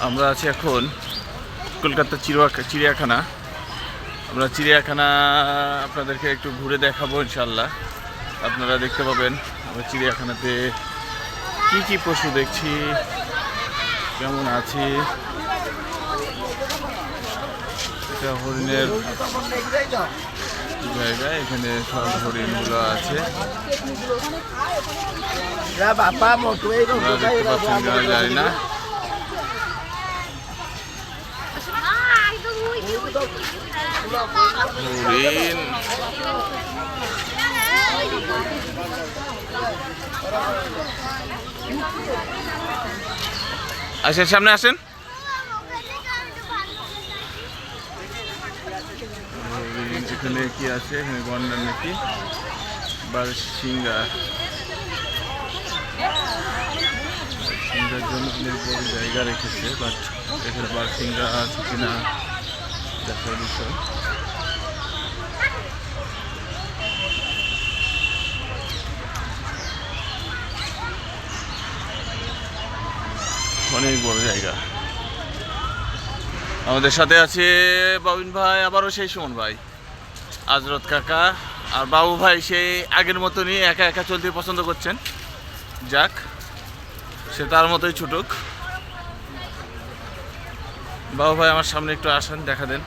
আমরা আছি এখন কলকাতা চিড়িয়াখানা। আমরা চিড়িয়াখানা আপনাদেরকে একটু ঘুরে দেখাবো ইনশাল্লাহ। আপনারা দেখতে পাবেন আমরা চিড়িয়াখানাতে কি কি পশু দেখছি, কেমন আছি। এটা হরিণের জায়গা, এখানে সব হরিণগুলো আছে। জানি না হরিণ। আসেন, সামনে আসেন। এখানে কি আছে? এখানে গন্ডার নাকি বারসিংহা, সিংহার জন্য অনেক বড় জায়গা রেখেছে, বাট এখানে বারসিংহা আছে কিনা দেখার বিষয়। অনেক বড় জায়গা। আমাদের সাথে আছে বাবিন ভাই, আবারও সেই সুমন ভাই, আজরত কাকা আর বাবু ভাই। সেই আগের মতনই একা একা চলতে পছন্দ করছেন। যাক, সে তার মতোই ছুটুক। বাবু ভাই আমার সামনে একটু আসেন, দেখা দেন।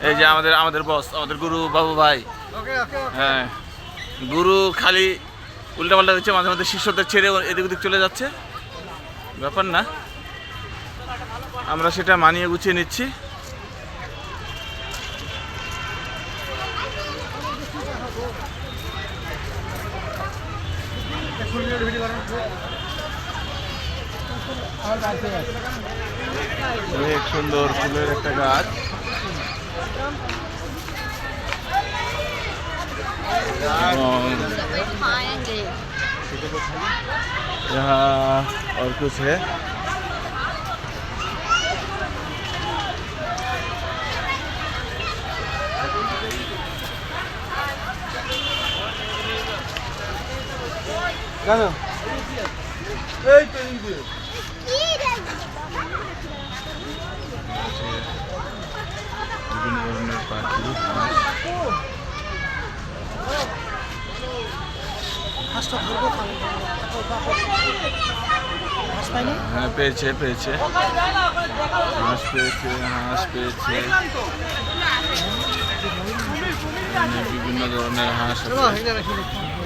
এই যে আমাদের বস, আমাদের গুরু বাবু ভাই। হ্যাঁ, গুরু খালি উল্টাপাল্টা দিচ্ছে, মাঝে মাঝে শিষ্যদের ছেড়ে এদিক ওদিক চলে যাচ্ছে। ব্যাপার না, আমরা সেটা মানিয়ে গুছিয়ে নিচ্ছি। অনেক সুন্দর ফুলের একটা গাছ। यहाँ और कुछ है? বিভিন্ন ধরনের পাখি, হ্যাঁ পেয়েছে হাঁস পেয়েছে। বিভিন্ন ধরনের হাঁস আছে।